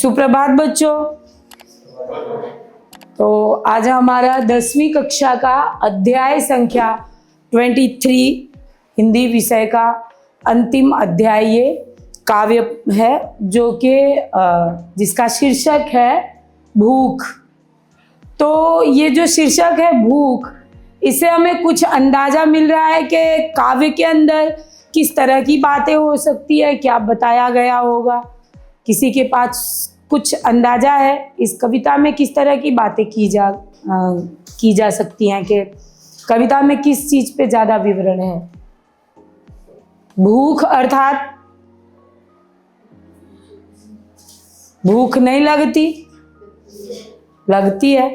सुप्रभात बच्चों। तो आज हमारा 10वीं कक्षा का अध्याय संख्या 23 हिंदी विषय का अंतिम अध्याय ये काव्य है, जो कि जिसका शीर्षक है भूख। तो ये जो शीर्षक है भूख, इससे हमें कुछ अंदाजा मिल रहा है कि काव्य के अंदर किस तरह की बातें हो सकती है, क्या बताया गया होगा। किसी के पास कुछ अंदाजा है इस कविता में किस तरह की बातें की जा सकती हैं, कि कविता में किस चीज पे ज्यादा विवरण है। भूख अर्थात भूख नहीं लगती है।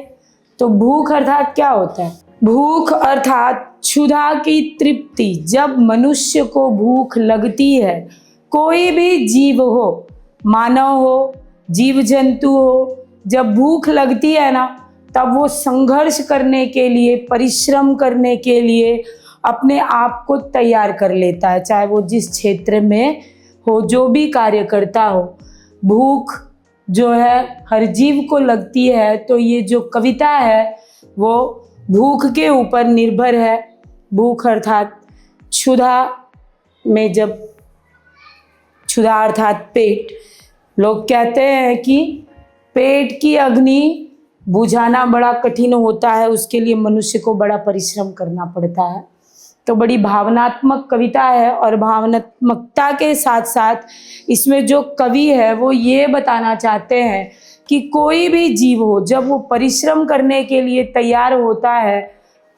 तो भूख अर्थात क्या होता है? भूख अर्थात क्षुधा की तृप्ति। जब मनुष्य को भूख लगती है, कोई भी जीव हो, मानव हो, जीव जंतु हो, जब भूख लगती है ना, तब वो संघर्ष करने के लिए, परिश्रम करने के लिए अपने आप को तैयार कर लेता है, चाहे वो जिस क्षेत्र में हो, जो भी कार्य करता हो। भूख जो है हर जीव को लगती है। तो ये जो कविता है वो भूख के ऊपर निर्भर है। भूख अर्थात क्षुधा में, जब क्षुधा अर्थात पेट। लोग कहते हैं कि पेट की अग्नि बुझाना बड़ा कठिन होता है, उसके लिए मनुष्य को बड़ा परिश्रम करना पड़ता है। तो बड़ी भावनात्मक कविता है, और भावनात्मकता के साथ साथ इसमें जो कवि है वो ये बताना चाहते हैं कि कोई भी जीव हो, जब वो परिश्रम करने के लिए तैयार होता है,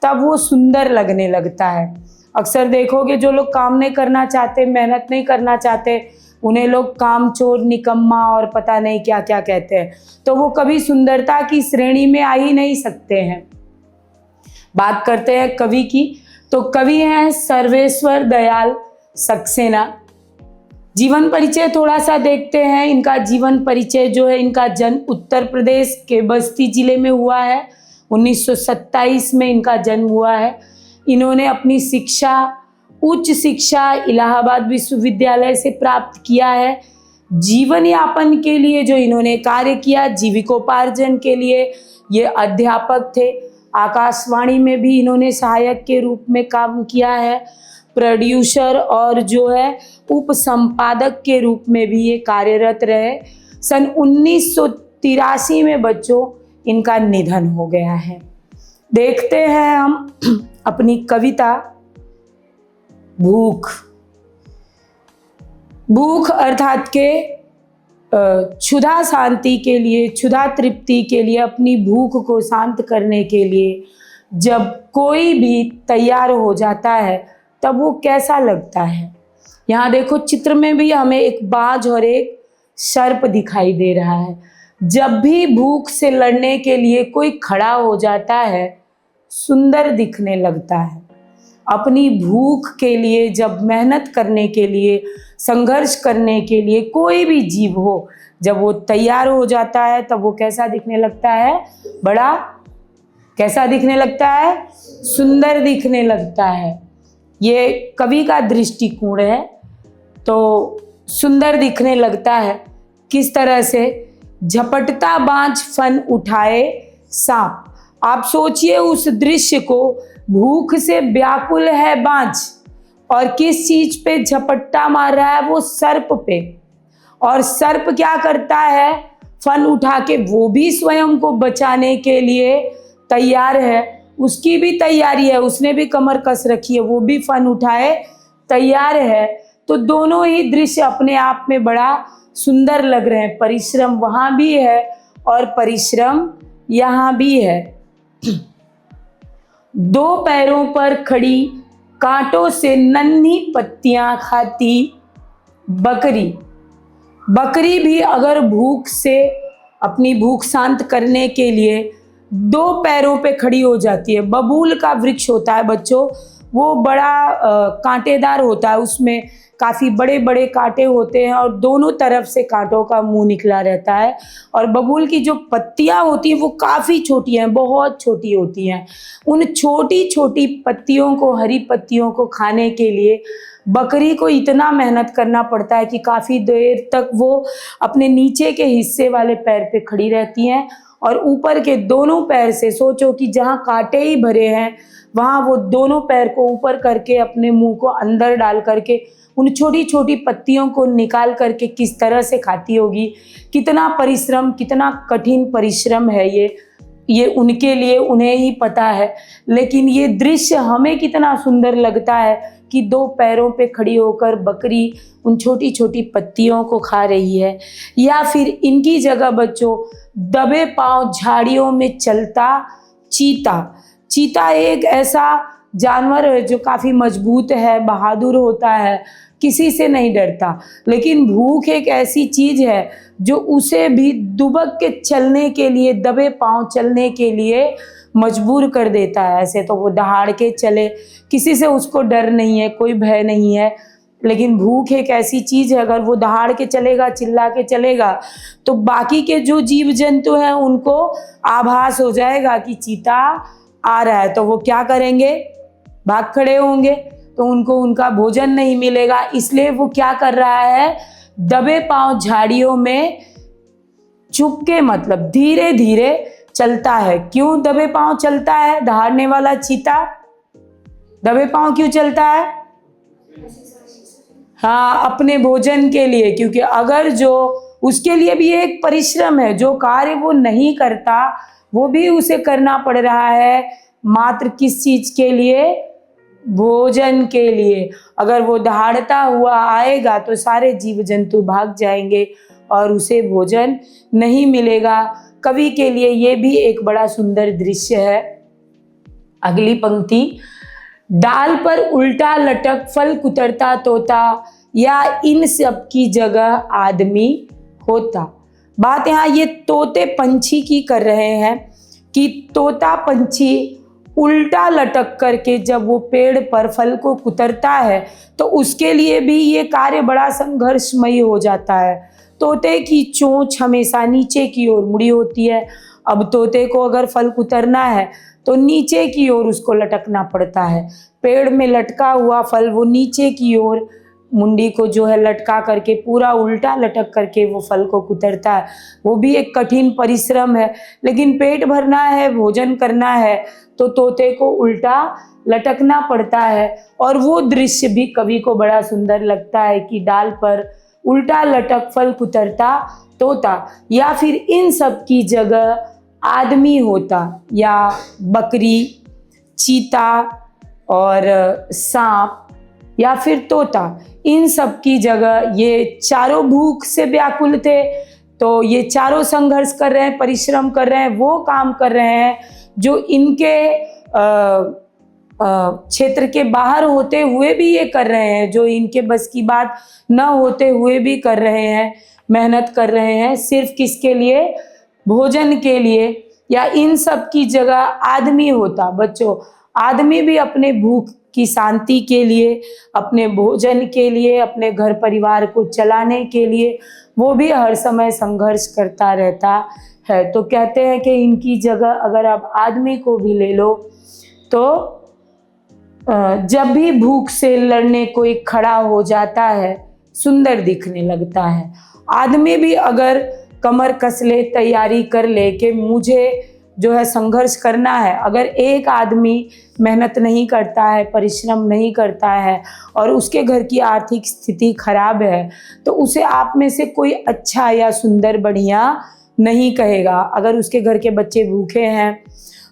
तब वो सुंदर लगने लगता है। अक्सर देखोगे जो लोग काम नहीं करना चाहते, मेहनत नहीं करना चाहते, उन्हें लोग कामचोर, निकम्मा और पता नहीं क्या क्या कहते हैं। तो वो कभी सुंदरता की श्रेणी में आ ही नहीं सकते हैं। बात करते हैं कवि की, तो कवि हैं सर्वेश्वर दयाल सक्सेना। जीवन परिचय थोड़ा सा देखते हैं। इनका जीवन परिचय जो है, इनका जन्म उत्तर प्रदेश के बस्ती जिले में हुआ है। 1927 में इनका जन्म हुआ है। इन्होंने अपनी शिक्षा, उच्च शिक्षा इलाहाबाद विश्वविद्यालय से प्राप्त किया है। जीवन यापन के लिए जो इन्होंने कार्य किया, जीविकोपार्जन के लिए ये अध्यापक थे। आकाशवाणी में भी इन्होंने सहायक के रूप में काम किया है। प्रोड्यूसर और जो है उपसंपादक के रूप में भी ये कार्यरत रहे। सन 1983 में बच्चों इनका निधन हो गया है। देखते हैं हम अपनी कविता भूख। भूख अर्थात के क्षुधा शांति के लिए, क्षुधा तृप्ति के लिए, अपनी भूख को शांत करने के लिए जब कोई भी तैयार हो जाता है, तब वो कैसा लगता है। यहाँ देखो चित्र में भी हमें एक बाज और एक सर्प दिखाई दे रहा है। जब भी भूख से लड़ने के लिए कोई खड़ा हो जाता है, सुंदर दिखने लगता है। अपनी भूख के लिए जब मेहनत करने के लिए, संघर्ष करने के लिए कोई भी जीव हो, जब वो तैयार हो जाता है, तब वो कैसा दिखने लगता है? बड़ा कैसा दिखने लगता है? सुंदर दिखने लगता है। ये कवि का दृष्टिकोण है। तो सुंदर दिखने लगता है किस तरह से? झपटता बाँझ फन उठाए सांप। आप सोचिए उस दृश्य को। भूख से व्याकुल है बाँझ, और किस चीज पे झपट्टा मार रहा है? वो सर्प पे। और सर्प क्या करता है? फन उठा के वो भी स्वयं को बचाने के लिए तैयार है। उसकी भी तैयारी है, उसने भी कमर कस रखी है, वो भी फन उठाए तैयार है। तो दोनों ही दृश्य अपने आप में बड़ा सुंदर लग रहे हैं। परिश्रम वहाँ भी है और परिश्रम यहाँ भी है। दो पैरों पर खड़ी, कांटों से नन्ही पत्तियां खाती बकरी। बकरी भी अगर भूख से, अपनी भूख शांत करने के लिए दो पैरों पे खड़ी हो जाती है। बबूल का वृक्ष होता है बच्चों, वो बड़ा कांटेदार होता है, उसमें काफ़ी बड़े बड़े कांटे होते हैं और दोनों तरफ से कांटों का मुंह निकला रहता है। और बबूल की जो पत्तियां होती हैं वो काफ़ी छोटी हैं, बहुत छोटी होती हैं। उन छोटी छोटी पत्तियों को, हरी पत्तियों को खाने के लिए बकरी को इतना मेहनत करना पड़ता है कि काफ़ी देर तक वो अपने नीचे के हिस्से वाले पैर पे खड़ी रहती हैं और ऊपर के दोनों पैर से, सोचो कि जहाँ कांटे ही भरे हैं वहाँ वो दोनों पैर को ऊपर करके अपने मुंह को अंदर डाल करके उन छोटी छोटी पत्तियों को निकाल करके किस तरह से खाती होगी। कितना परिश्रम, कितना कठिन परिश्रम है ये उनके लिए उन्हें ही पता है। लेकिन ये दृश्य हमें कितना सुंदर लगता है कि दो पैरों पे खड़ी होकर बकरी उन छोटी छोटी पत्तियों को खा रही है। या फिर इनकी जगह बच्चों, दबे पांव झाड़ियों में चलता चीता। चीता एक ऐसा जानवर है जो काफ़ी मजबूत है, बहादुर होता है, किसी से नहीं डरता। लेकिन भूख एक ऐसी चीज़ है जो उसे भी दुबक के चलने के लिए, दबे पांव चलने के लिए मजबूर कर देता है। ऐसे तो वो दहाड़ के चले, किसी से उसको डर नहीं है, कोई भय नहीं है। लेकिन भूख एक ऐसी चीज़ है, अगर वो दहाड़ के चलेगा, चिल्ला के चलेगा, तो बाकी के जो जीव जंतु हैं उनको आभास हो जाएगा कि चीता आ रहा है, तो वो क्या करेंगे, भाग खड़े होंगे, तो उनको उनका भोजन नहीं मिलेगा। इसलिए वो क्या कर रहा है, दबे पांव झाड़ियों में चुपके, मतलब धीरे धीरे चलता है। क्यों दबे पांव चलता है दहाड़ने वाला चीता? दबे पांव क्यों चलता है? हाँ, अपने भोजन के लिए। क्योंकि अगर जो उसके लिए भी एक परिश्रम है, जो कार्य वो नहीं करता वो भी उसे करना पड़ रहा है, मात्र किस चीज के लिए? भोजन के लिए। अगर वो दहाड़ता हुआ आएगा तो सारे जीव जंतु भाग जाएंगे और उसे भोजन नहीं मिलेगा। कवि के लिए ये भी एक बड़ा सुंदर दृश्य है। अगली पंक्ति, डाल पर उल्टा लटक फल कुतरता तोता, या इन सब की जगह आदमी होता। बात यहाँ ये तोते पंछी की कर रहे हैं कि तोता पंछी उल्टा लटक करके जब वो पेड़ पर फल को कुतरता है तो उसके लिए भी ये कार्य बड़ा संघर्षमयी हो जाता है। तोते की चोंच हमेशा नीचे की ओर मुड़ी होती है। अब तोते को अगर फल कुतरना है तो नीचे की ओर उसको लटकना पड़ता है। पेड़ में लटका हुआ फल वो नीचे की ओर मुंडी को जो है लटका करके पूरा उल्टा लटक करके वो फल को कुतरता है। वो भी एक कठिन परिश्रम है। लेकिन पेट भरना है, भोजन करना है, तो तोते को उल्टा लटकना पड़ता है। और वो दृश्य भी कवि को बड़ा सुंदर लगता है कि डाल पर उल्टा लटक फल कुतरता तोता, या फिर इन सब की जगह आदमी होता, या बकरी, चीता और सांप या फिर तोता, इन सब की जगह ये चारों भूख से व्याकुल थे। तो ये चारों संघर्ष कर रहे हैं, परिश्रम कर रहे हैं, वो काम कर रहे हैं जो इनके क्षेत्र के बाहर होते हुए भी ये कर रहे हैं, जो इनके बस की बात न होते हुए भी कर रहे हैं, मेहनत कर रहे हैं। सिर्फ किसके लिए? भोजन के लिए। या इन सब की जगह आदमी होता। बच्चों, आदमी भी अपने भूख की शांति के लिए, अपने भोजन के लिए, अपने घर परिवार को चलाने के लिए वो भी हर समय संघर्ष करता रहता है। तो कहते हैं कि इनकी जगह अगर आप आदमी को भी ले लो तो जब भी भूख से लड़ने कोई खड़ा हो जाता है सुंदर दिखने लगता है। आदमी भी अगर कमर कस ले, तैयारी कर ले कि मुझे जो है संघर्ष करना है, अगर एक आदमी मेहनत नहीं करता है, परिश्रम नहीं करता है और उसके घर की आर्थिक स्थिति खराब है तो उसे आप में से कोई अच्छा या सुंदर बढ़िया नहीं कहेगा। अगर उसके घर के बच्चे भूखे हैं,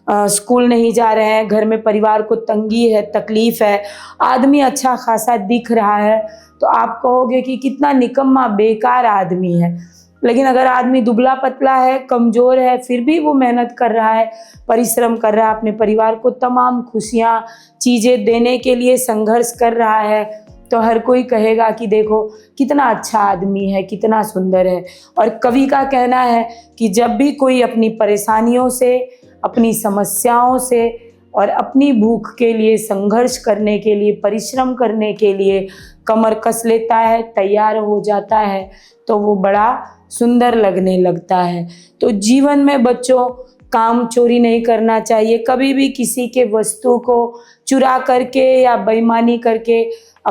स्कूल नहीं जा रहे हैं, घर में परिवार को तंगी है, तकलीफ है, आदमी अच्छा खासा दिख रहा है तो आप कहोगे कि कितना निकम्मा बेकार आदमी है। लेकिन अगर आदमी दुबला पतला है, कमज़ोर है, फिर भी वो मेहनत कर रहा है, परिश्रम कर रहा है, अपने परिवार को तमाम खुशियाँ, चीज़ें देने के लिए संघर्ष कर रहा है, तो हर कोई कहेगा कि देखो कितना अच्छा आदमी है, कितना सुंदर है। और कवि का कहना है कि जब भी कोई अपनी परेशानियों से, अपनी समस्याओं से और अपनी भूख के लिए संघर्ष करने के लिए, परिश्रम करने के लिए कमर कस लेता है, तैयार हो जाता है, तो वो बड़ा सुंदर लगने लगता है। तो जीवन में बच्चों काम चोरी नहीं करना चाहिए। कभी भी किसी के वस्तु को चुरा करके या बेईमानी करके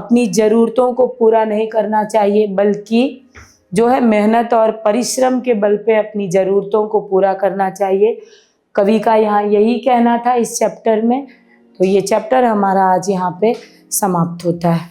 अपनी ज़रूरतों को पूरा नहीं करना चाहिए, बल्कि जो है मेहनत और परिश्रम के बल पे अपनी ज़रूरतों को पूरा करना चाहिए। कवि का यहाँ यही कहना था इस चैप्टर में। तो ये चैप्टर हमारा आज यहाँ पे समाप्त होता है।